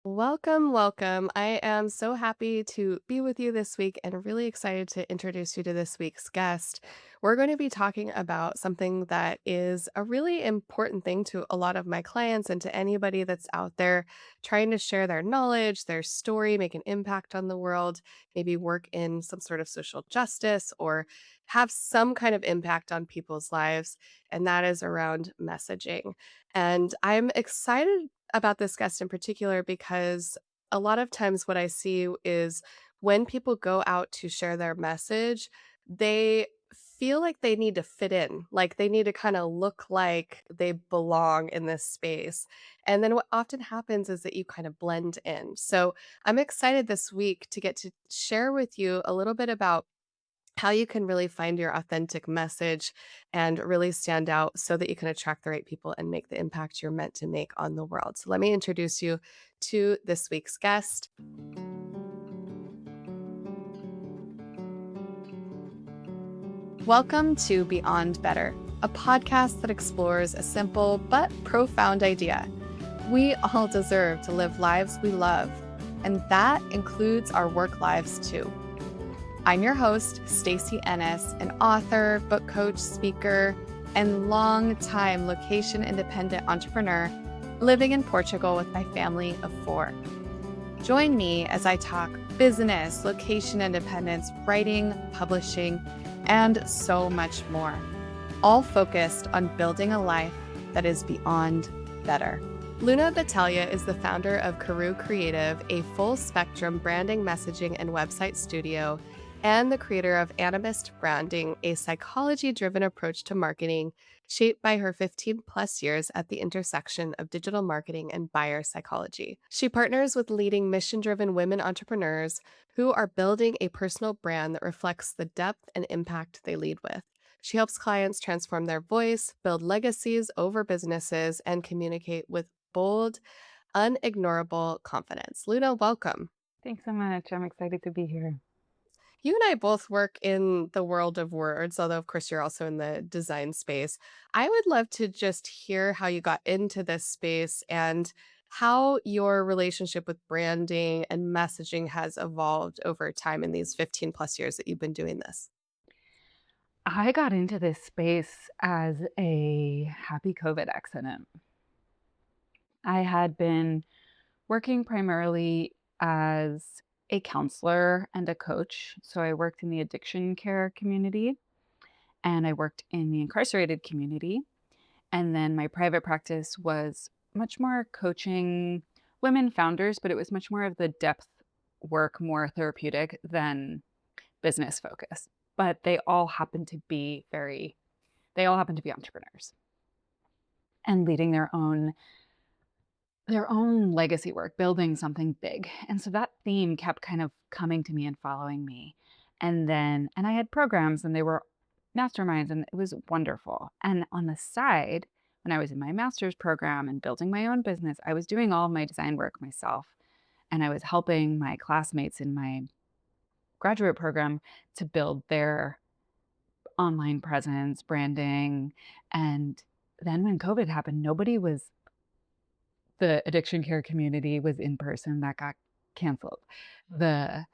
Welcome, welcome. I am so happy to be with you this week and really excited to introduce you to this week's guest. We're going to be talking about something that is a really important thing to a lot of my clients and to anybody that's out there trying to share their knowledge, their story, make an impact on the world, maybe work in some sort of social justice or have some kind of impact on people's lives. And that is around messaging. And I'm excited about this guest in particular because a lot of times what I see is when people go out to share their message, they feel like they need to fit in, like they need to kind of look like they belong in this space. And then what often happens is that you kind of blend in. So I'm excited this week to get to share with you a little bit about how you can really find your authentic message and really stand out so that you can attract the right people and make the impact you're meant to make on the world. So, let me introduce you to this week's guest. Welcome to Beyond Better, a podcast that explores a simple but profound idea. We all deserve to live lives we love, and that includes our work lives too. I'm your host, Stacey Ennis, an author, book coach, speaker, and long-time location-independent entrepreneur living in Portugal with my family of 4. Join me as I talk business, location independence, writing, publishing, and so much more, all focused on building a life that is beyond better. Luna Battalia is the founder of Caru Creative, a full-spectrum branding, messaging, and website studio, and the creator of Animist Branding, a psychology-driven approach to marketing shaped by her 15-plus years at the intersection of digital marketing and buyer psychology. She partners with leading mission-driven women entrepreneurs who are building a personal brand that reflects the depth and impact they lead with. She helps clients transform their voice, build legacies over businesses, and communicate with bold, unignorable confidence. Luna, welcome. Thanks so much. I'm excited to be here. You and I both work in the world of words, although, of course, you're also in the design space. I would love to just hear how you got into this space and how your relationship with branding and messaging has evolved over time in these 15 plus years that you've been doing this. I got into this space as a happy COVID accident. I had been working primarily as a counselor and a coach. So I worked in the addiction care community and I worked in the incarcerated community. And then my private practice was much more coaching women founders, but it was much more of the depth work, more therapeutic than business focused. But they all happen to be entrepreneurs and leading their own legacy work, building something big. And so that theme kept kind of coming to me and following me. And I had programs and they were masterminds and it was wonderful. And on the side, when I was in my master's program and building my own business, I was doing all of my design work myself. And I was helping my classmates in my graduate program to build their online presence, branding. And then when COVID happened, the addiction care community was in person. That got canceled. The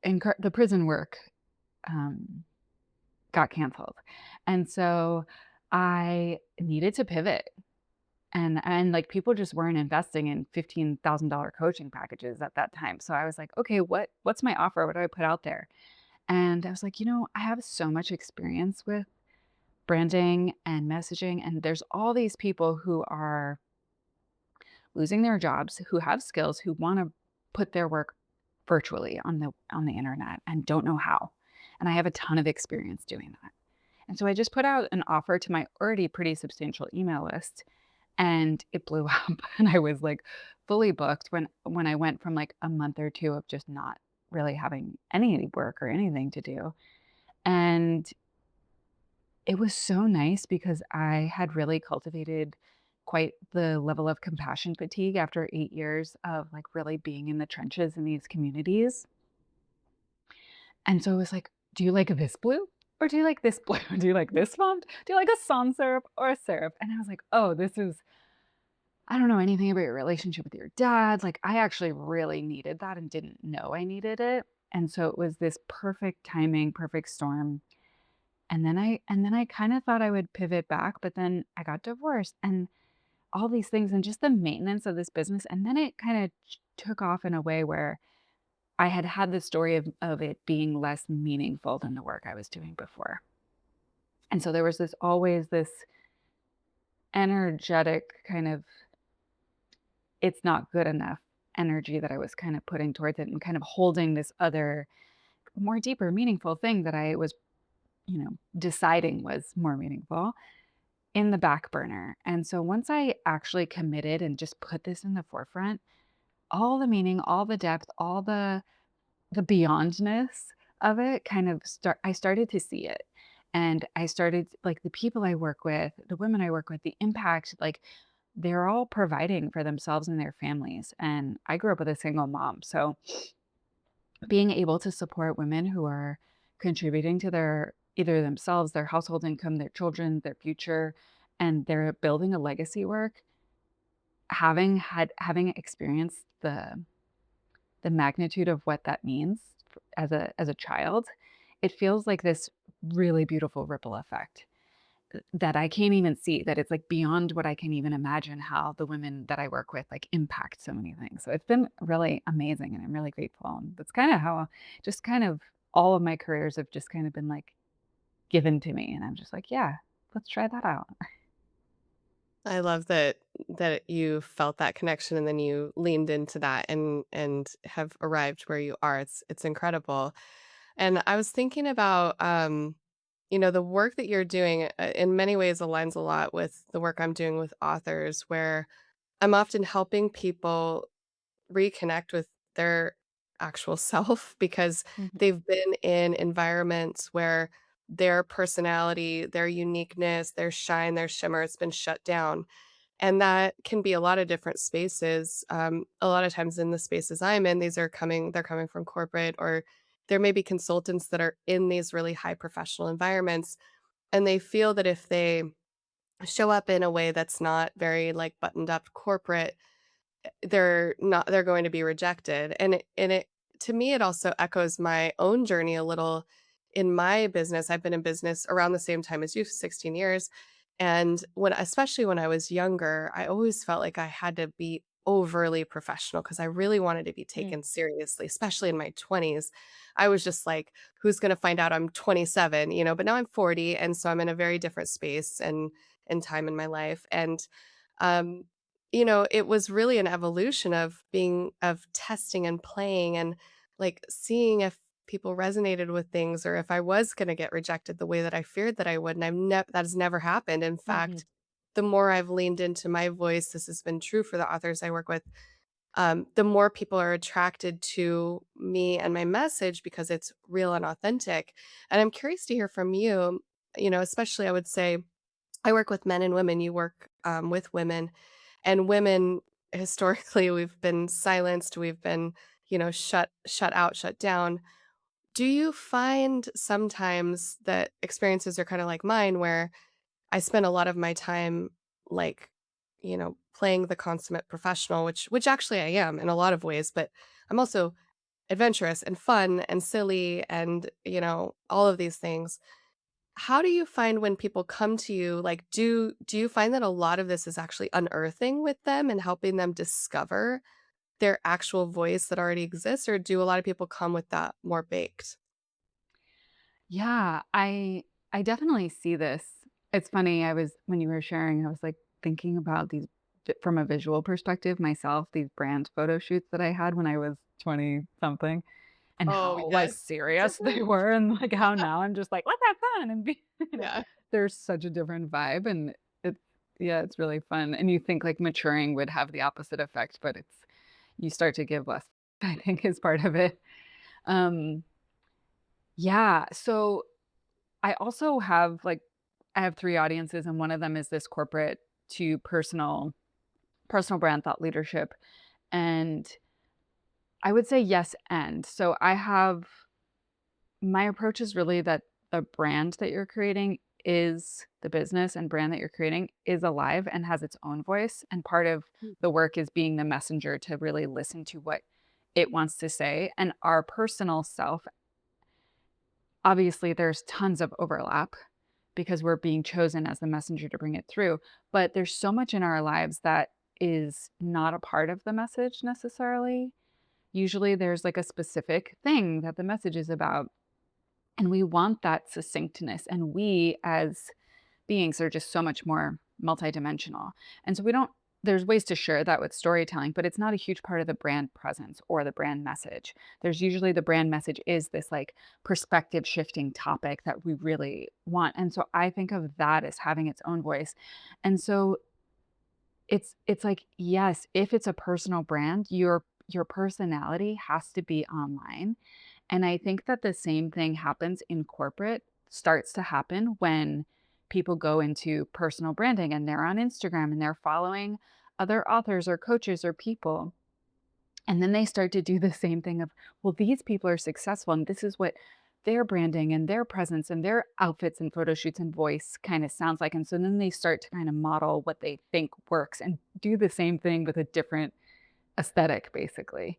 the prison work um, got canceled. And so I needed to pivot. And like people just weren't investing in $15,000 coaching packages at that time. So I was like, okay, what's my offer? What do I put out there? And I was like, I have so much experience with branding and messaging. And there's all these people who are losing their jobs, who have skills, who want to put their work virtually on the internet and don't know how. And I have a ton of experience doing that. And so I just put out an offer to my already pretty substantial email list and it blew up and I was like fully booked when I went from like a month or two of just not really having any work or anything to do. And it was so nice because I had really cultivated quite the level of compassion fatigue after 8 years of, like, really being in the trenches in these communities, and so it was like, "Do you like this blue or do you like this blue? Do you like this font? Do you like a sans serif or a serif?" And I was like, "Oh, I don't know anything about your relationship with your dad. Like, I actually really needed that and didn't know I needed it. And so it was this perfect timing, perfect storm. And then I kind of thought I would pivot back, but then I got divorced and all these things and just the maintenance of this business. And then it kind of took off in a way where I had had the story of it being less meaningful than the work I was doing before. And so there was always this energetic kind of it's not good enough energy that I was kind of putting towards it and kind of holding this other more deeper, meaningful thing that I was, deciding was more meaningful in the back burner. And so once I actually committed and just put this in the forefront, all the meaning, all the depth, all the beyondness of it kind of I started to see it. And I started like the people I work with, the women I work with, the impact, like they're all providing for themselves and their families. And I grew up with a single mom. So being able to support women who are contributing to their either themselves, their household income, their children, their future, and they're building a legacy work, having experienced the magnitude of what that means as a child, it feels like this really beautiful ripple effect that I can't even see, that it's, like, beyond what I can even imagine how the women that I work with, like, impact so many things. So it's been really amazing, and I'm really grateful, and that's kinda how just kind of all of my careers have just kind of been, like, given to me, and I'm just like, "Yeah, let's try that out." I love that you felt that connection and then you leaned into that and have arrived where you are. It's incredible. And I was thinking about the work that you're doing in many ways aligns a lot with the work I'm doing with authors where I'm often helping people reconnect with their actual self because Mhm, they've been in environments where their personality, their uniqueness, their shine, their shimmer, it's been shut down. And that can be a lot of different spaces. A lot of times in the spaces I'm in, they're coming from corporate or there may be consultants that are in these really high professional environments and they feel that if they show up in a way that's not very like buttoned up corporate, they're going to be rejected, and it to me, it also echoes my own journey a little in my business. I've been in business around the same time as you, 16 years, and when especially when I was younger, I always felt like I had to be overly professional because I really wanted to be mm. taken seriously, especially in my 20s. I was just like, "Who's gonna find out I'm 27?" But now I'm 40, and so I'm in a very different space and time in my life, and, um, it was really an evolution of testing and playing and, like, seeing if people resonated with things or if I was gonna get rejected the way that I feared that I would, and that has never happened. In Mhm. fact, the more I've leaned into my voice, this has been true for the authors I work with, the more people are attracted to me and my message because it's real and authentic. And I'm curious to hear from you, especially I would say I work with men and women, you work, with women, and women, historically, we've been silenced, we've been, shut out, shut down. Do you find sometimes that experiences are kinda like mine where I spend a lot of my time, like, playing the consummate professional, which actually I am in a lot of ways, but I'm also adventurous and fun and silly and, all of these things. How do you find when people come to you, like, do you find that a lot of this is actually unearthing with them and helping them discover their actual voice that already exists, or do a lot of people come with that more baked? Yeah, I definitely see this. It's funny, I was when you were sharing, I was, like, thinking about these from a visual perspective myself, these brand photo shoots that I had when I was 20 something. And Oh, how, like, yes. serious they were and, like, how now I'm just like, "Let's have fun," and be Yeah. there's such a different vibe, and it's yeah, it's really fun, and you think, like, maturing would have the opposite effect, but you start to give less, I think, is part of it. Um, yeah, so I also have, like I have 3 audiences, and one of them is this corporate to personal brand thought leadership, and I would say yes and. So I have my approach is really that the brand that you're creating is the business and brand that you're creating is alive and has its own voice. And part of the work is being the messenger to really listen to what it wants to say. And our personal self, obviously, there's tons of overlap because we're being chosen as the messenger to bring it through. But there's so much in our lives that is not a part of the message necessarily. Usually there's like a specific thing that the message is about. And we want that succinctness. And we as beings are just so much more multidimensional. And so we don't there's ways to share that with storytelling, but it's not a huge part of the brand presence or the brand message. There's usually the brand message is this like perspective shifting topic that we really want. And so I think of that as having its own voice. And so it's like, yes, if it's a personal brand, your personality has to be online. And I think that the same thing happens in corporate, starts to happen when people go into personal branding and they're on Instagram and they're following other authors or coaches or people. And then they start to do the same thing of, well, these people are successful and this is what their branding and their presence and their outfits and photo shoots and voice kind of sounds like. And so then they start to kind of model what they think works and do the same thing with a different aesthetic, basically,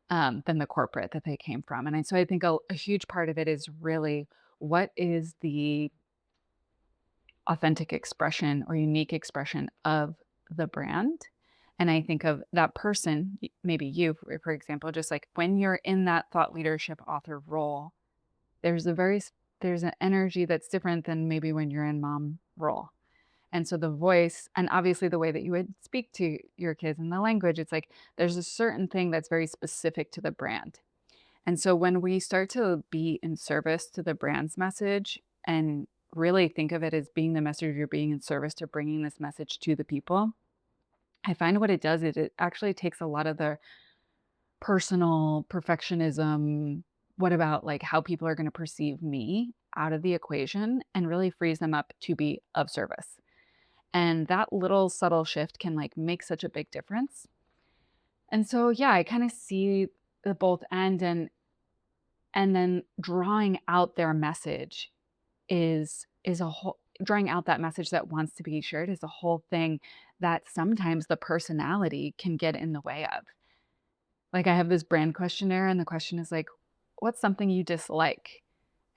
than the corporate that they came from. And so I think a huge part of it is really what is the authentic expression or unique expression of the brand. And I think of that person, maybe you, for example, just like when you're in that thought leadership author role, there's a there's an energy that's different than maybe when you're in mom role. And so the voice, and obviously the way that you would speak to your kids and the language, it's like there's a certain thing that's very specific to the brand. And so when we start to be in service to the brand's message and really think of it as being the messenger, you're being in service to bringing this message to the people, I find what it does is it actually takes a lot of the personal perfectionism, what about like how people are going to perceive me out of the equation and really frees them up to be of service. And that little subtle shift can like make such a big difference. And so yeah, I kind of see the both end and then drawing out their message is a whole drawing out that message that wants to be shared is a whole thing that sometimes the personality can get in the way of. Like I have this brand questionnaire and the question is like, what's something you dislike?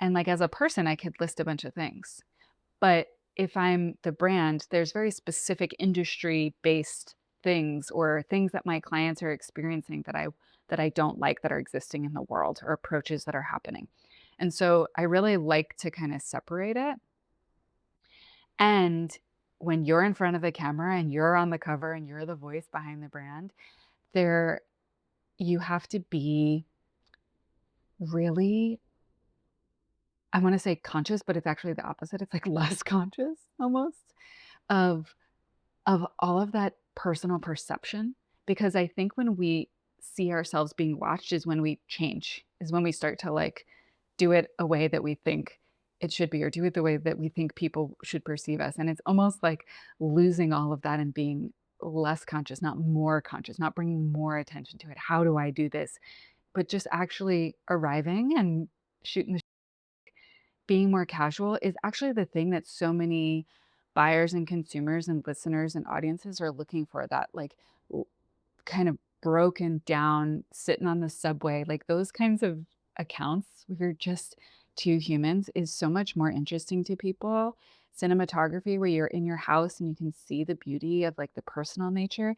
And like as a person, I could list a bunch of things. But if I'm the brand, there's very specific industry-based things or things that my clients are experiencing that I don't like that are existing in the world or approaches that are happening. And so I really like to kind of separate it. And when you're in front of the camera and you're on the cover and you're the voice behind the brand, there you have to be really, I want to say conscious, but it's actually the opposite. It's like less conscious almost of all of that personal perception, because I think when we see ourselves being watched is when we change, is when we start to, like, do it a way that we think it should be or do it the way that we think people should perceive us, and it's almost like losing all of that and being less conscious, not more conscious, not bringing more attention to it. How do I do this? But just actually arriving and shooting the being more casual is actually the thing that so many buyers and consumers and listeners and audiences are looking for, that like kind of broken down, sitting on the subway, like those kinds of accounts where you're just two humans is so much more interesting to people. Cinematography where you're in your house and you can see the beauty of like the personal nature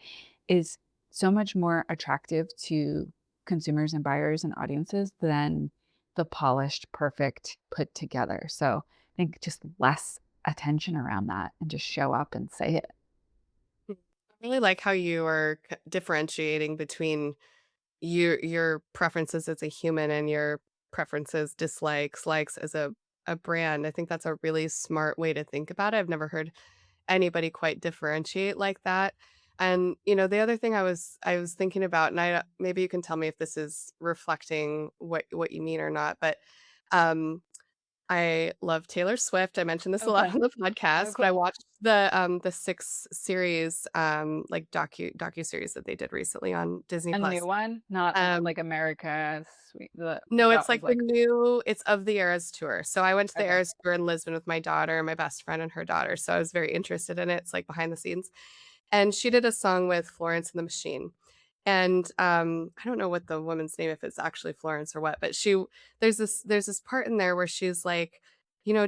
is so much more attractive to consumers and buyers and audiences than the polished, perfect, put together. So I think just less attention around that and just show up and say it. I really like how you are differentiating between your preferences as a human and your preferences, dislikes, likes as a brand. I think that's a really smart way to think about it. I've never heard anybody quite differentiate like that. And the other thing I was thinking about, and maybe you can tell me if this is reflecting what you mean or not, but um I love Taylor Swift. I mentioned this a Oh, lot on fun. the Oh, podcast, but I cool. watched the 6 series, like docu-series that they did recently on Disney A new Plus. one, not Um like America Sweet. No, That it's was like the like new it's of the Eras Tour. So I went to the okay. Eras Tour in Lisbon with my daughter, my best friend, and her daughter, so I was very interested in it. It's like behind the scenes. And she did a song with Florence and the Machine. And, I don't know what the woman's name, if it's actually Florence or what, but there's this part in there where she's like,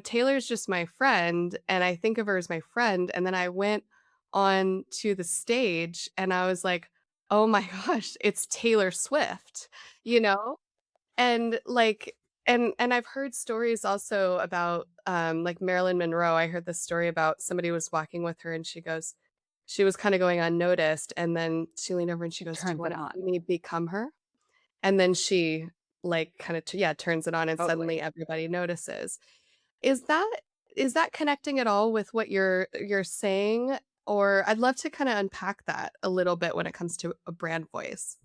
"Taylor's just my friend, and I think of her as my friend." And then I went on to the stage and I was like, "Oh my gosh, it's Taylor Swift," you know? And, like and I've heard stories also about, like, Marilyn Monroe. I heard this story about somebody was walking with her, and she was kinda going unnoticed, and then she leaned over and she goes, "Do you Turns it wanna on. see me become her?" And then she, like, kinda yeah, turns it on, and suddenly Totally. everybody notices. Is that is that connecting at all with what you're saying? Or I'd love to kinda unpack that a little bit when it comes to a brand voice.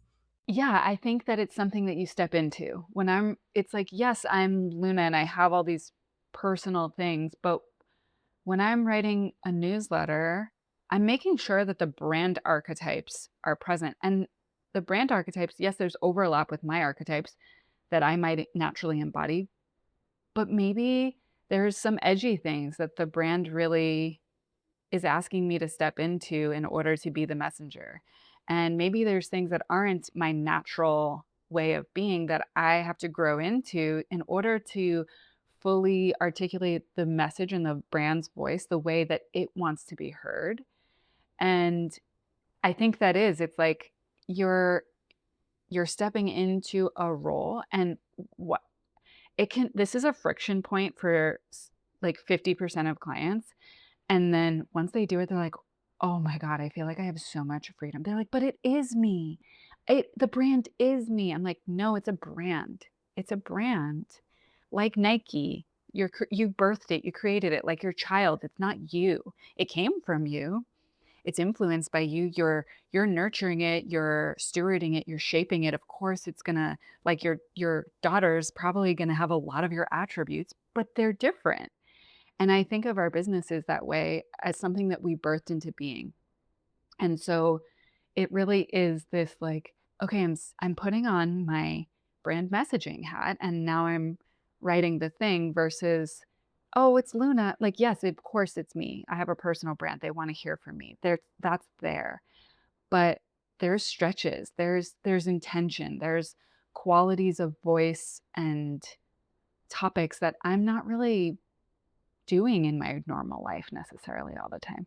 Yeah, I think that it's something that you step into. It's like, yes, I'm Luna and I have all these personal things, but when I'm writing a newsletter, I'm making sure that the brand archetypes are present. And the brand archetypes, yes, there's overlap with my archetypes that I might naturally embody, but maybe there's some edgy things that the brand really is asking me to step into in order to be the messenger. And maybe there's things that aren't my natural way of being that I have to grow into in order to fully articulate the message and the brand's voice the way that it wants to be heard. And I think it's like you're you're stepping into a role and what it can this is a friction point for like 50% of clients, and then once they do it, they're like, "Oh my god, I feel like I have so much freedom." They're like, "But it is me. The brand is me." I'm like, "No, it's a brand. It's a brand. Like Nike. You birthed it, you created it like your child. It's not you. It came from you. It's influenced by you. You're nurturing it, you're stewarding it, you're shaping it. Of course, it's gonna like your daughter's probably gonna have a lot of your attributes, but they're different. And I think of our businesses that way as something that we birthed into being. And so it really is this like, okay, I'm putting on my brand messaging hat and now I'm writing the thing versus, oh, it's Luna. Like, yes, of course it's me. I have a personal brand. They want to hear from me. That's there. But there's stretches, there's intention, there's qualities of voice and topics that I'm not really doing in my normal life necessarily all the time.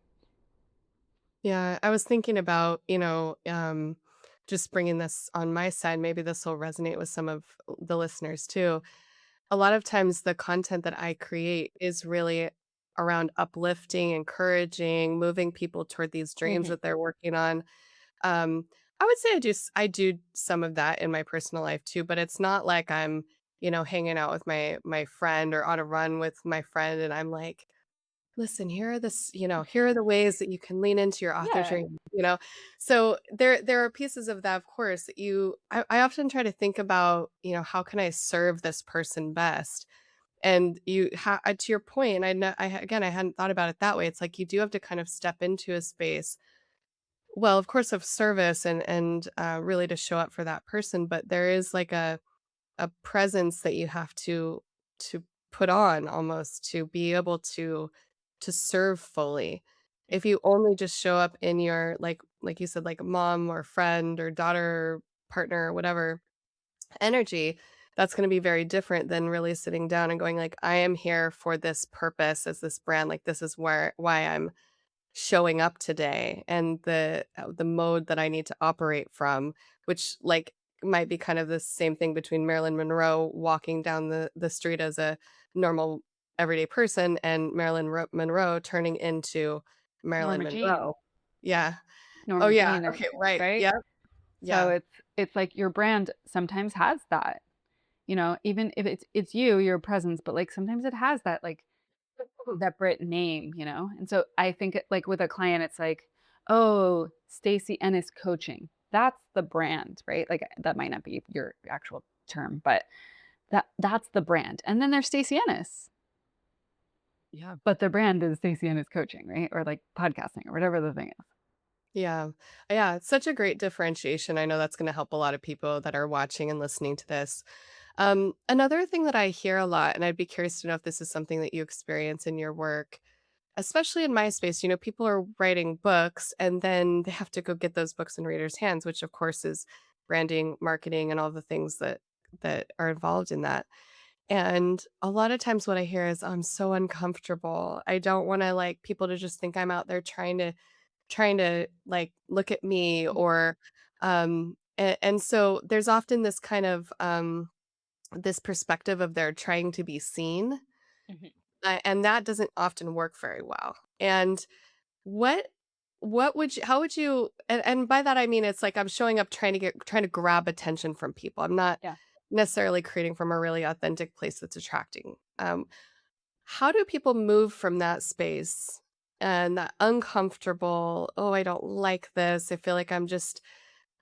Yeah, I was thinking about, just bringing this on my side. Maybe this will resonate with some of the listeners too. A lot of times, the content that I create is really around uplifting, encouraging, moving people toward these dreams Mhm. that they're working on. Um, I would say I do some of that in my personal life too, but it's not like I'm, hanging out with my friend or on a run with my friend, and I'm like, listen, here are the ways that you can lean into your author Yeah. dream. So there are pieces of that, of course, that I often try to think about, how can I serve this person best? And to your point, and I know again, I hadn't thought about it that way. It's like you do have to kind of step into a space, well, of course, of service and really to show up for that person, but there is like a presence that you have to put on almost to be able to serve fully. If you only just show up in your like you said, like mom or friend or daughter, partner, or whatever energy, that's going to be very different than really sitting down and going like, I am here for this purpose as this brand. Like this is why I'm showing up today, and the mode that I need to operate from, which, like, might be kind of the same thing between Marilyn Monroe walking down the street as a normal everyday person and Monroe turning into Marilyn Norma Jean. Monroe. Yeah. Oh, Norma yeah. Jean Okay, and right. right? Yep. So Yeah. it's like your brand sometimes has that, even if it's you, your presence, but like sometimes it has that like separate name. And so I think like with a client, it's like, oh, Stacey Ennis coaching. That's the brand, right? Like that might not be your actual term, but that's the brand. And then there's Stacey Ennis. Yeah, but the brand is Stacey and is coaching, right? Or like podcasting or whatever the thing is. Yeah. Yeah, it's such a great differentiation. I know that's gonna help a lot of people that are watching and listening to this. Another thing that I hear a lot, and I'd be curious to know if this is something that you experience in your work, especially in my space, people are writing books and then they have to go get those books in readers' hands, which of course is branding, marketing, and all the things that are involved in that. And a lot of times what I hear is I'm so uncomfortable. I don't want to like people to just think I'm out there trying to like look at me Mhm, or and so there's often this kind of this perspective of they're trying to be seen, mhm. and that doesn't often work very well. And what what would you how would you and by that I mean it's like I'm showing up trying to grab attention from people. I'm not Yeah. necessarily creating from a really authentic place that's attracting. How do people move from that space and that uncomfortable, oh, I don't like this. I feel like I'm just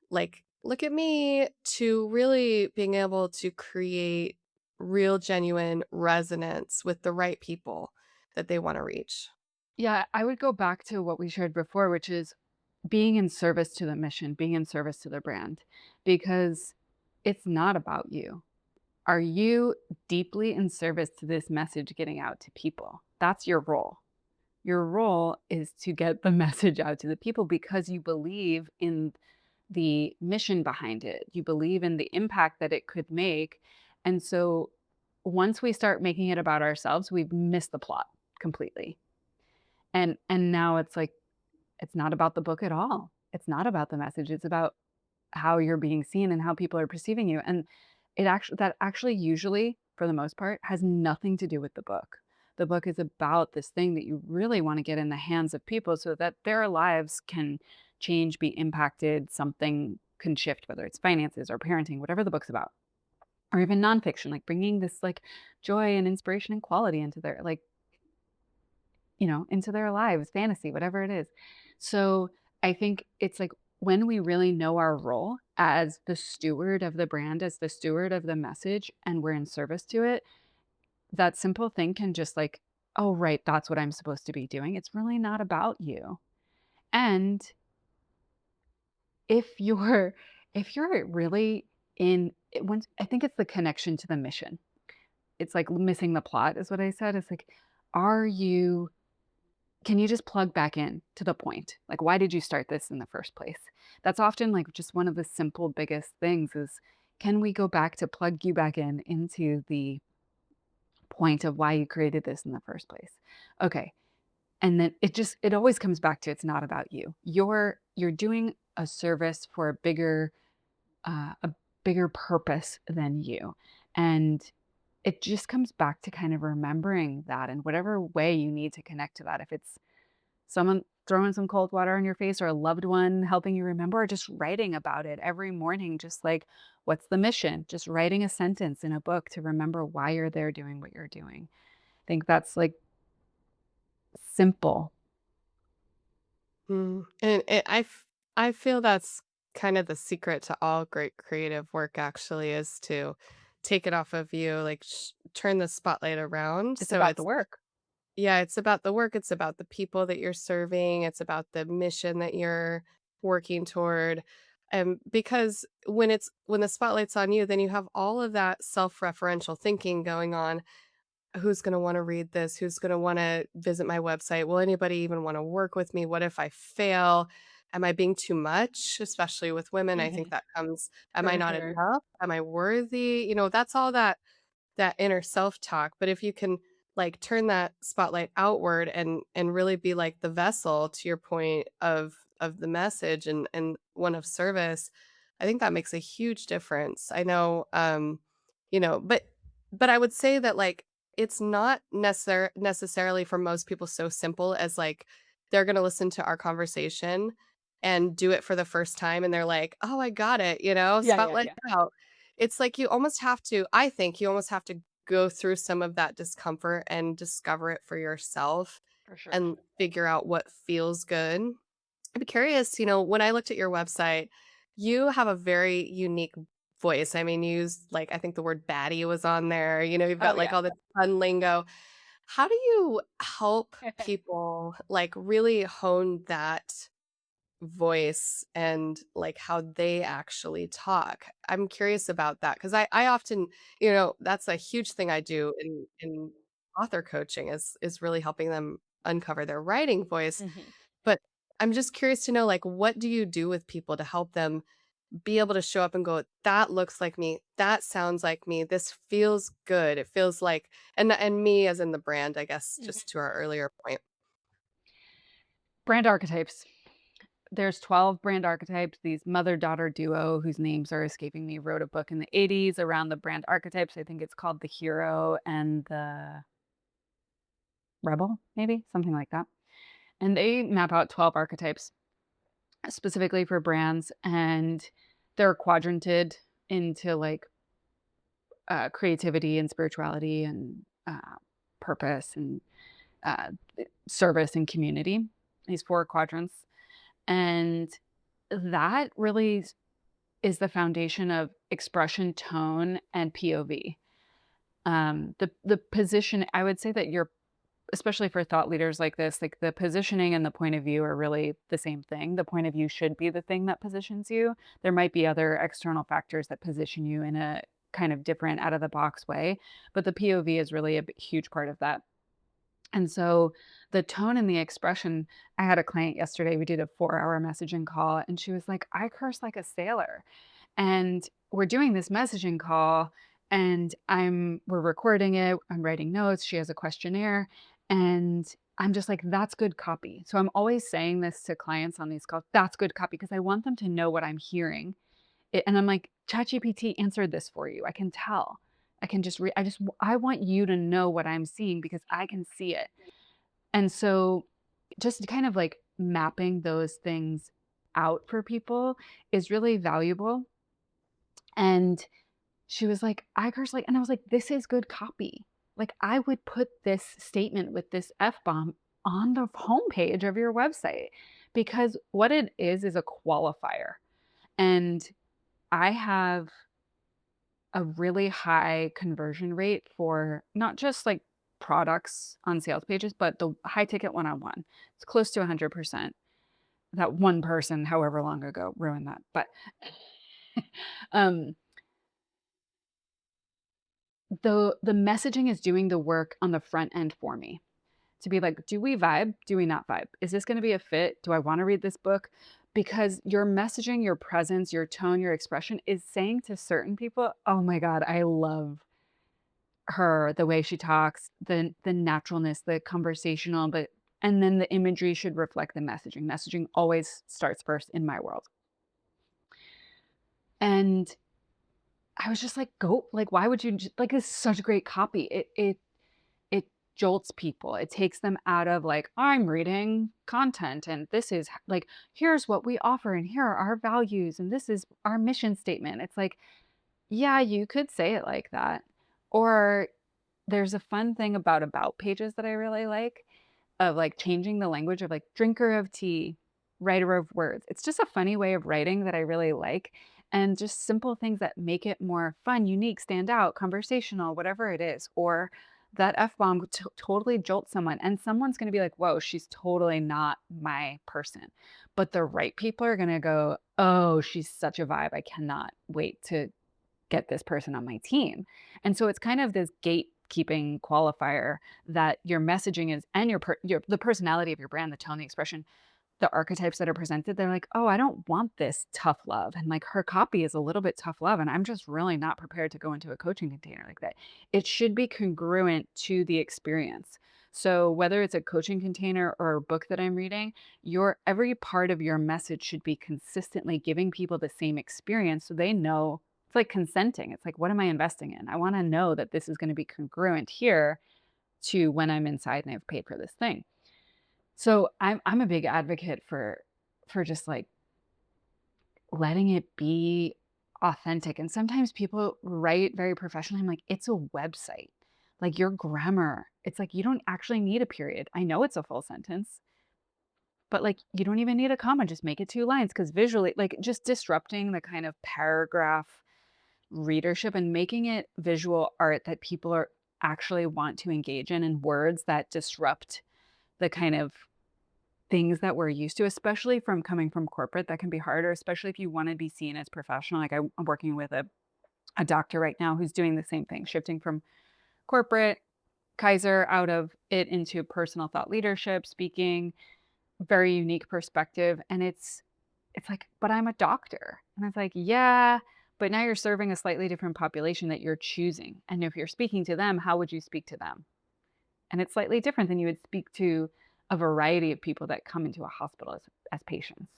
like, look at me, to really being able to create real, genuine resonance with the right people that they want to reach? Yeah, I would go back to what we shared before, which is being in service to the mission, being in service to the brand, because it's not about you. Are you deeply in service to this message getting out to people? That's your role. Your role is to get the message out to the people because you believe in the mission behind it. You believe in the impact that it could make. And so once we start making it about ourselves, we've missed the plot completely. And now it's like it's not about the book at all. It's not about the message. It's about how you're being seen and how people are perceiving you. And that actually usually, for the most part, has nothing to do with the book. The book is about this thing that you really want to get in the hands of people so that their lives can change, be impacted, something can shift, whether it's finances or parenting, whatever the book's about, or even nonfiction, like bringing this like joy and inspiration and quality into their into their lives, fantasy, whatever it is. So I think it's like when we really know our role as the steward of the brand, as the steward of the message, and we're in service to it, that simple thing can just like, oh, right, that's what I'm supposed to be doing. It's really not about you. And if you're if you're really once I think it's the connection to the mission. It's like missing the plot is what I said. It's like, are you can you just plug back in to the point? Like, why did you start this in the first place? That's often like just one of the simple biggest things is can we go back to plug you back in into the point of why you created this in the first place? Okay. And then it always comes back to it's not about you. You're doing a service for a bigger purpose than you. And it just comes back to kind of remembering that in whatever way you need to connect to that. If it's someone throwing some cold water on your face or a loved one helping you remember or just writing about it every morning, just like, what's the mission? Just writing a sentence in a book to remember why you're there doing what you're doing. I think that's like simple. I feel that's kind of the secret to all great creative work actually is to take it off of you, like turn the spotlight around. It's So about the it's work. yeah, it's about the work, it's about the people that you're serving, it's about the mission that you're working toward. Because when the spotlight's on you, then you have all of that self-referential thinking going on. Who's gonna wanna read this? Who's gonna wanna visit my website? Will anybody even wanna work with me? What if I fail? Am I being too much? Especially with women, I think Mhm. that comes, am I For not sure. enough? Am I worthy? That's all that inner self-talk, but if you can, like, turn that spotlight outward and really be, like, the vessel to your point of the message and one of service, I think that makes a huge difference. I know, but I would say that, like, it's not necessarily for most people so simple as, like, they're gonna listen to our conversation and do it for the first time, and they're like, "Oh, I got it," Yeah, yeah, spotlight yeah. out. It's like you almost have to I think you almost have to go through some of that discomfort and discover it for yourself For sure. and figure out what feels good. I'm curious, when I looked at your website, you have a very unique voice. I mean, you used, like, I think the word baddie was on there, you've Oh got, like, yeah. all the fun lingo. How do you help people like really hone that voice and like how they actually talk? I'm curious about that because I often, that's a huge thing I do in author coaching is really helping them uncover their writing voice. Mhm. But I'm just curious to know, like, what do you do with people to help them be able to show up and go, that looks like me, that sounds like me, this feels good. It feels like, and me as in the brand, I guess, Mhm. just to our earlier point. Brand archetypes. There's 12 brand archetypes. These mother-daughter duo whose names are escaping me wrote a book in the 80s around the brand archetypes. I think it's called The Hero and the Rebel, maybe something like that. And they map out 12 archetypes specifically for brands, and they're quadranted into like creativity and spirituality and purpose and uh, service and community. These 4 quadrants, and that really is the foundation of expression, tone, and POV. The position, I would say that you're, especially for thought leaders like this, like the positioning and the point of view are really the same thing. The point of view should be the thing that positions you. There might be other external factors that position you in a kind of different out of the box way, but the POV is really a huge part of that. And so the tone and the expression, I had a client yesterday, we did a 4-hour messaging call, and she was like, I curse like a sailor. And we're doing this messaging call, and we're recording it, I'm writing notes, she has a questionnaire, and I'm just like, that's good copy. So I'm always saying this to clients on these calls, that's good copy, because I want them to know what I'm hearing. And I'm like, ChatGPT answered this for you. I can tell. I can just read. I want you to know what I'm seeing because I can see it. And so just kind of like mapping those things out for people is really valuable. And she was like, I curse like, and I was like, this is good copy. Like, I would put this statement with this F bomb on the homepage of your website because what it is a qualifier. And I have a really high conversion rate for not just like products on sales pages, but the high ticket one-on-one. It's close to 100%. That one person, however long ago, ruined that. But um, the messaging is doing the work on the front end for me to be like, do we vibe? Do we not vibe? Is this going to be a fit? Do I want to read this book? Because your messaging, your presence, your tone, your expression is saying to certain people, oh my God, I love her, the way she talks, the naturalness, the conversational, and then the imagery should reflect the messaging. Messaging always starts first in my world. And I was just like, go, like, why would you like it's such great copy. It jolts people. It takes them out of like, I'm reading content and this is like, here's what we offer and here are our values and this is our mission statement. It's like, yeah, you could say it like that. Or there's a fun thing about pages that I really like of like changing the language of like drinker of tea, writer of words. It's just a funny way of writing that I really like. And just simple things that make it more fun, unique, stand out, conversational, whatever it is. Or that F bomb totally jolts someone, and someone's going to be like, whoa, she's totally not my person. But the right people are going to go, oh, she's such a vibe. I cannot wait to get this person on my team. And so it's kind of this gatekeeping qualifier that your messaging is and your the personality of your brand, the tone, the expression, the archetypes that are presented, they're like, "Oh, I don't want this tough love." And like her copy is a little bit tough love and I'm just really not prepared to go into a coaching container like that. It should be congruent to the experience. So whether it's a coaching container or a book that I'm reading, your every part of your message should be consistently giving people the same experience so they know it's like consenting. It's like, what am I investing in? I want to know that this is going to be congruent here to when I'm inside and I've paid for this thing. So I'm a big advocate for just like letting it be authentic. And sometimes people write very professionally. I'm like, it's a website. Like your grammar, it's like you don't actually need a period. I know it's a full sentence, but like you don't even need a comma. Just make it 2 lines because visually, like just disrupting the kind of paragraph readership and making it visual art that people are actually want to engage in and words that disrupt the kind of things that we're used to, especially from coming from corporate. That can be harder, especially if you want to be seen as professional. Like I'm working with a doctor right now who's doing the same thing, shifting from corporate Kaiser out of it into personal thought leadership, speaking, very unique perspective. And it's like, but I'm a doctor. And it's like, yeah, but now you're serving a slightly different population that you're choosing. And if you're speaking to them, how would you speak to them? And it's slightly different than you would speak to a variety of people that come into a hospital as patients.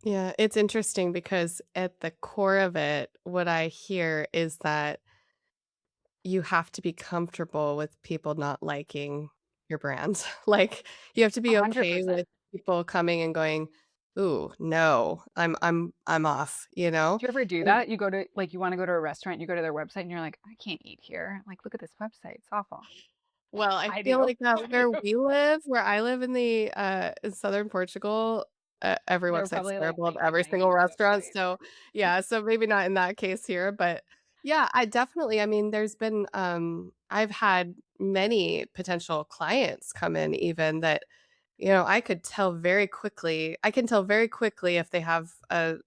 Yeah, it's interesting because at the core of it, what I hear is that you have to be comfortable with people not liking your brand. Like, you have to be okay 100%. with people coming and going, "Ooh, no, I'm off," you know? Do you ever do And that? You go to like, you wanna go to a restaurant, you go to their website, and you're like, "I can't eat here." Like, "Look at this website, it's awful." well, I I feel do. like that I do. where we live, where I live in southern Portugal, every They're website's probably like terrible of thinking every I single hate your restaurant, website. so, yeah, so maybe not in that case here, but, yeah, I definitely I mean, I've had many potential clients come in even that, I can tell very quickly if they have a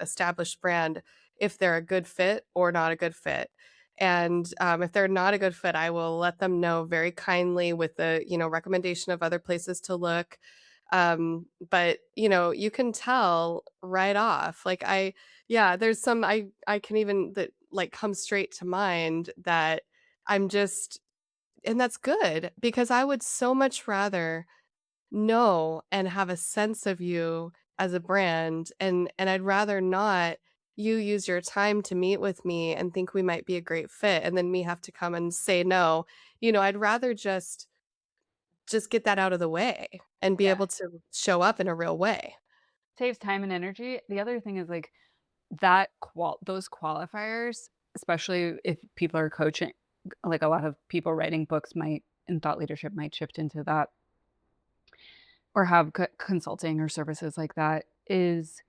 established brand, if they're a good fit or not a good fit. And if they're not a good fit, I will let them know very kindly with the recommendation of other places to look. But you can tell right off. Yeah, there's some I can even that like come straight to mind that I'm just, and that's good because I would so much rather know and have a sense of you as a brand, and I'd rather not you use your time to meet with me and think we might be a great fit and then me have to come and say no. I'd rather just get that out of the way and be Yeah. able to show up in a real way. Saves time and energy. The other thing is, like, those qualifiers, especially if people are coaching, like, a lot of people writing books might in thought leadership might shift into that or have consulting or services like that, is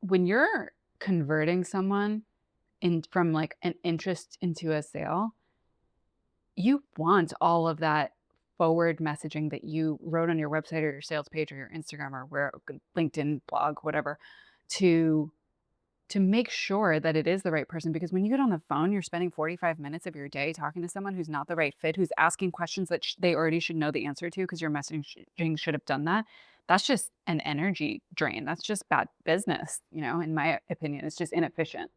when you're converting someone in from, like, an interest into a sale, you want all of that forward messaging that you wrote on your website or your sales page or your Instagram or where LinkedIn blog, whatever, to make sure that it is the right person, because when you get on the phone, you're spending 45 minutes of your day talking to someone who's not the right fit, who's asking questions that they already should know the answer to because your messaging should have done that. That's just an energy drain. That's just bad business, in my opinion. It's just inefficient.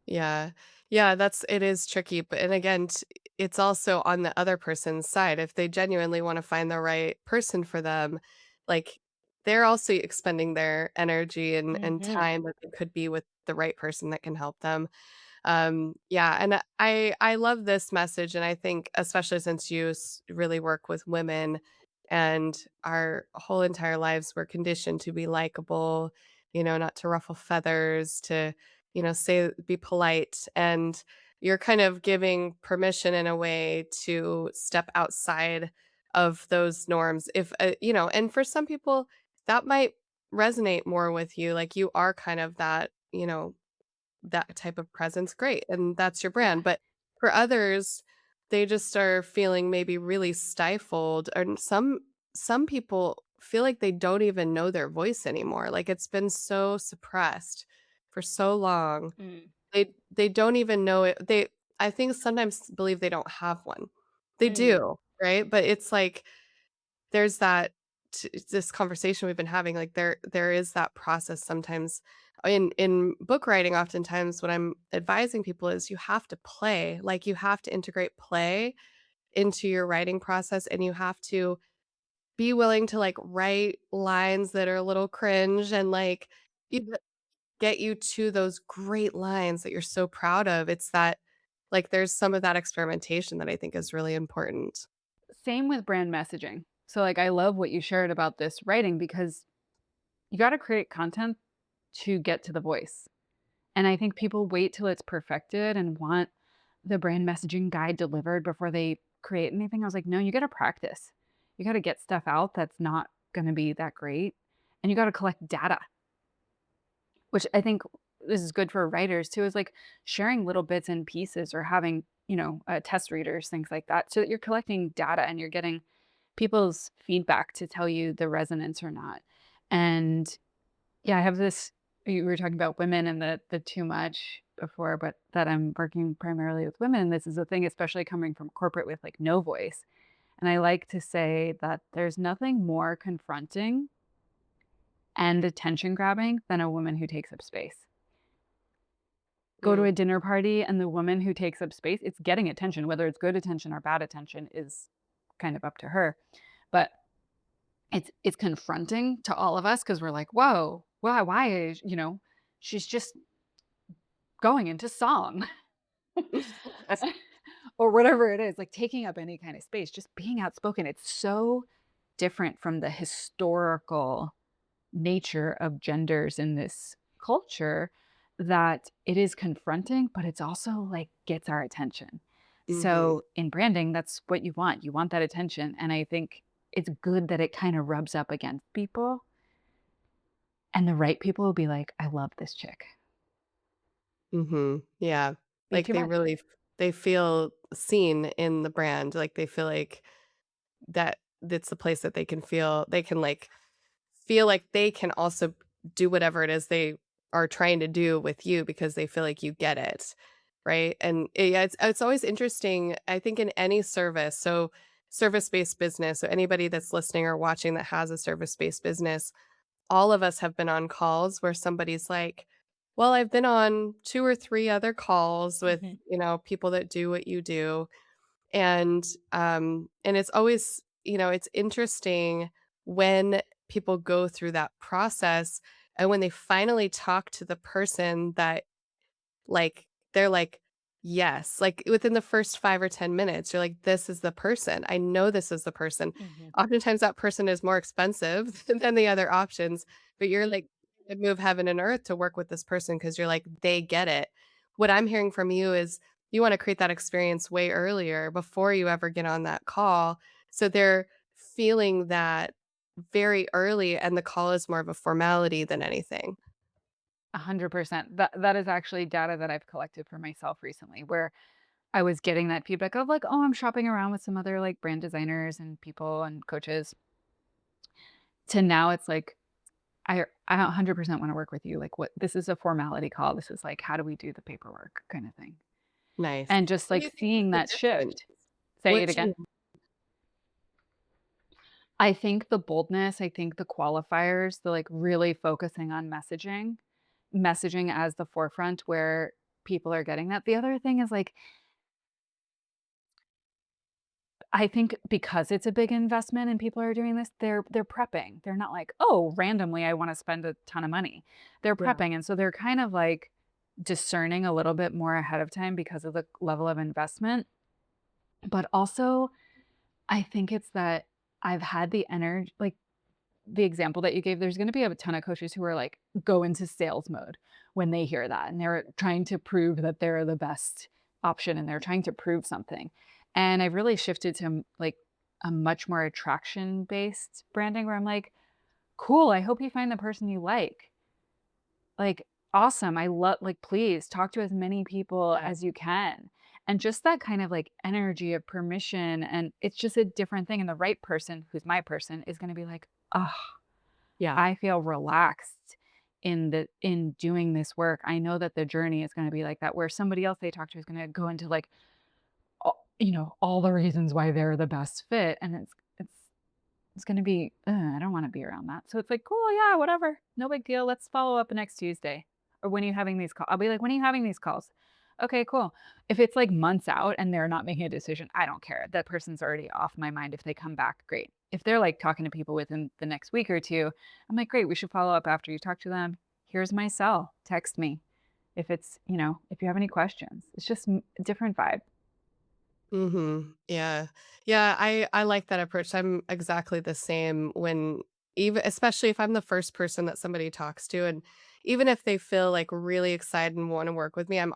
Yeah. Yeah, it is tricky, but and again, it's also on the other person's side. If they genuinely wanna find the right person for them, like, they're also expending their energy and Mhm. time that they could be with the right person that can help them. Yeah, and I love this message, and I think especially since really work with women, and our whole entire lives we're conditioned to be likable, not to ruffle feathers, to be polite, and you're kind of giving permission in a way to step outside of those norms. And for some people that might resonate more with you, like you are kind of that type of presence, great, and that's your Yeah. brand, but for others, they just are feeling maybe really stifled, and some people feel like they don't even know their voice anymore, like, it's been so suppressed for so long. Mm. They don't even know it I think sometimes believe they don't have one. They Mm. do, right? But it's like there's that this conversation we've been having, like, there is that process sometimes in book writing. Oftentimes what I'm advising people is you have to play, like, you have to integrate play into your writing process, and you have to be willing to, like, write lines that are a little cringe and, like, you get you to those great lines that you're so proud of. It's that like, there's some of that experimentation that I think is really important. Same with brand messaging. So, like, I love what you shared about this writing because you got to create content to get to the voice. And I think people wait till it's perfected and want the brand messaging guide delivered before they create anything. I was like, no, you got to practice. You got to get stuff out that's not going to be that great. And you got to collect data, which I think this is good for writers too, is like sharing little bits and pieces or having test readers, things like that, so that you're collecting data and you're getting people's feedback to tell you the resonance or not. And yeah, I have this. You were talking about women and the too much before, but that I'm working primarily with women. And this is a thing, especially coming from corporate with like no voice. And I like to say that there's nothing more confronting and attention grabbing than a woman who takes up space. Go to Mm. a dinner party and the woman who takes up space, it's getting attention, whether it's good attention or bad attention is kind of up to her. But it's confronting to all of us because 'cause we're like, "Whoa, why is" she's just going into song or whatever it is, like taking up any kind of space, just being outspoken. It's so different from the historical nature of genders in this culture that it is confronting, but it's also like gets our attention. Mhm. So in branding, that's what you want. You want that attention. And I think it's good that it kind of rubs up against people and the right people will be like, I love this chick. Mhm. Yeah. Be Like too they much. really they feel seen in the brand. Like they feel like that it's the place that they can like feel like they can also do whatever it is they are trying to do with you because they feel like you get it, right? And yeah, it's always interesting. I think in any service, so service-based business, so anybody that's listening or watching that has a service-based business, all of us have been on calls where somebody's like, "Well, I've been on 2 or 3 other calls with, Mhm. people that do what you do." And it's always, it's interesting when people go through that process and when they finally talk to the person that like, they're like, "Yes." Like, within the first 5 or 10 minutes, you're like, "This is the person. I know this is the person." Mhm. Oftentimes, that person is more expensive than the other options, but you're like, "I'd move heaven and earth to work with this person because 'cause you're like, "They get it." What I'm hearing from you is you wanna create that experience way earlier before you ever get on that call, so they're feeling that very early, and the call is more of a formality than anything. 100%. That is actually data that I've collected for myself recently where I was getting that feedback of like, "Oh, I'm shopping around with some other like brand designers and people and coaches." To now it's like, I 100% wanna work with you, like, what this is a formality call, this is, like, how do we do the paperwork kinda thing, Nice. and just, What do like, you think is seeing the that difference? shift. Say What it again? cha I think the boldness, I think the qualifiers, the, like, really focusing on messaging as the forefront where people are getting that. The other thing is, like, I think because it's a big investment and people are doing this, they're prepping. They're not like, "Oh, randomly, I wanna spend a ton of money." They're Yeah. prepping, and so they're kind of, like, discerning a little bit more ahead of time because of the level of investment. But also, I think it's that I've had the energy, like, the example that you gave, there's gonna be a ton of coaches who are, like, go into sales mode when they hear that, and they're trying to prove that they're the best option, and they're trying to prove something. And I've really shifted to, like, a much more attraction-based branding where I'm like, "Cool, I hope you find the person you like." Like, "Awesome, I love like, please talk to as many people Yeah. as you can." And just that kind of, like, energy of permission, and it's just a different thing, and the right person, who's my person, is gonna be like, "Oh, Yeah. I feel relaxed in doing this work. I know that the journey is gonna be like that," where somebody else they talk to is gonna go into, like, all the reasons why they're the best fit, and it's gonna be, I don't wanna be around that. So it's like, "Cool, yeah, whatever. No big deal. Let's follow up next Tuesday." Or, "When are you having these calls?" I'll be like, "When are you having these calls?" "Okay, cool." If it's, like, months out and they're not making a decision, I don't care. That person's already off my mind. If they come back, great. If they're, like, talking to people within the next week or 2, I'm like, "Great, we should follow up after you talk to them. Here's my cell. Text me if if you have any questions." It's just a different vibe. Mhm. Yeah. Yeah, I like that approach. I'm exactly the same when even especially if I'm the first person that somebody talks to, and even if they feel, like, really excited and wanna work with me, I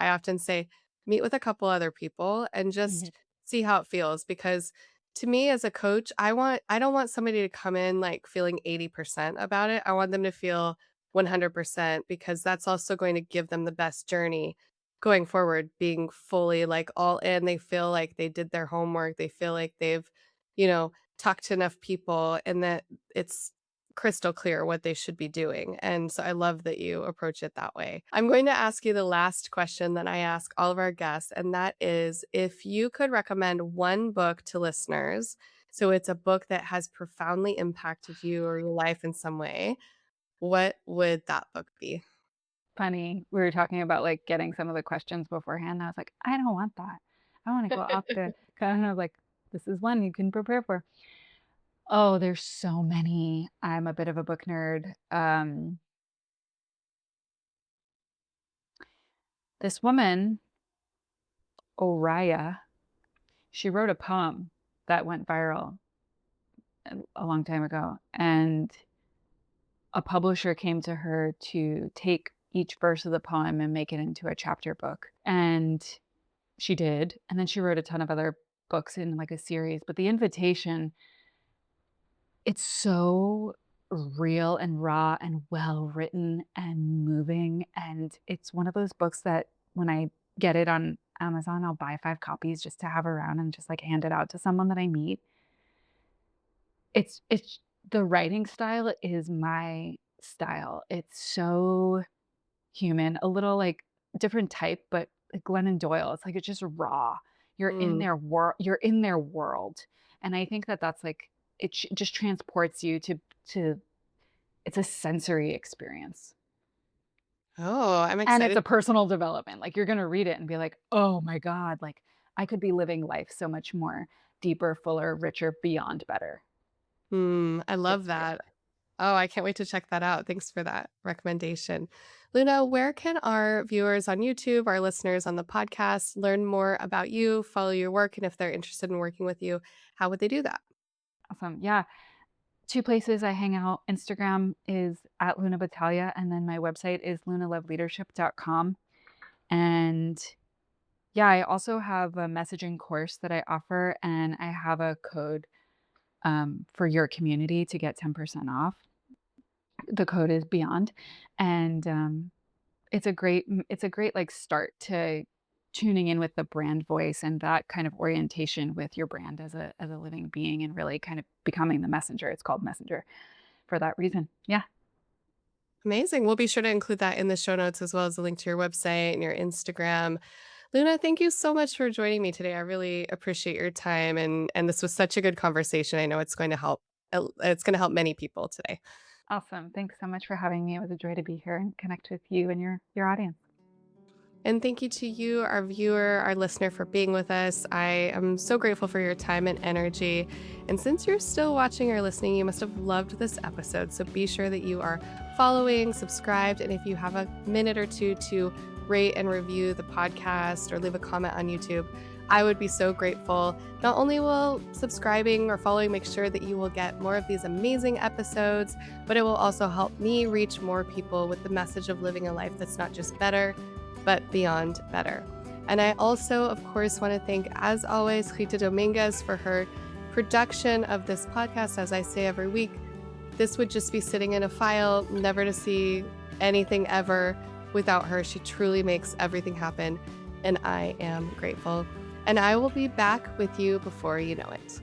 often say, "Meet with a couple other people and just Mhm. see how it feels," because to me as a coach, I don't want somebody to come in, like, feeling 80% about it. I want them to feel 100% because that's also going to give them the best journey. going forward being fully like all in. They feel like they did their homework. They feel like they've, you know, talked to enough people and that it's crystal clear what they should be doing. And so I love that you approach it that way. I'm going to ask you the last question that I ask all of our guests, and that is if you could recommend one book to listeners, so it's a book that has profoundly impacted you or your life in some way, what would that book be? Funny, we were talking about, like, getting some of the questions beforehand, and I was like, "I don't want that. I wanna go off the kind of like, this is one you can prepare for." Oh, there's so many. I'm a bit of a book nerd. This woman, Oriah, she wrote a poem that went viral a long time ago, and a publisher came to her to take each verse of the poem and make it into a chapter book, and she did, and then she wrote a ton of other books in, like, a series, but the invitation, it's so real and raw and well written and moving, and it's one of those books that when I get it on Amazon, I'll buy 5 copies just to have around and just, like, hand it out to someone that I meet. It's the writing style is my style. It's so human, a little, like, different type, but like Glennon Doyle, it's like it's just raw. Mm. You're in their world, and I think that that's, like it just transports you to it's a sensory experience, Oh, I'm and it's excited. a personal development, like, you're gonna read it and be like, "Oh my god, like, I could be living life so much more deeper, fuller, richer, beyond better." I love It's great. that. Oh, I can't wait to check that out. Thanks for that recommendation. Luna, where can our viewers on YouTube, our listeners on the podcast, learn more about you, follow your work, and if they're interested in working with you, how would they do that? Awesome, yeah. 2 places I hang out, Instagram is at Luna Battalia, and then my website is lunaloveleadership.com. And yeah, I also have a messaging course that I offer, and I have a code for your community to get 10% off. The code is Beyond, and it's a great like start to tuning in with the brand voice and that kind of orientation with your brand as a living being and really kind of becoming the messenger. It's called Messenger for that reason. Yeah. Amazing. We'll be sure to include that in the show notes as well as a link to your website and your Instagram. Luna, thank you so much for joining me today. I really appreciate your time and this was such a good conversation. I know it's going to help it's going to help many people today. Awesome. Thanks so much for having me. It was a joy to be here and connect with you and your audience. And thank you to you, our viewer, our listener, for being with us. I am so grateful for your time and energy. And since you're still watching or listening, you must have loved this episode. So be sure that you are following, subscribed, and if you have a minute or two to rate and review the podcast or leave a comment on YouTube, I would be so grateful. Not only will subscribing or following make sure that you will get more of these amazing episodes, but it will also help me reach more people with the message of living a life that's not just better, but beyond better. And I also, of course, want to thank, as always, Rita Dominguez for her production of this podcast. As I say every week, this would just be sitting in a file, never to see anything ever without her. She truly makes everything happen, and I am grateful. And I will be back with you before you know it.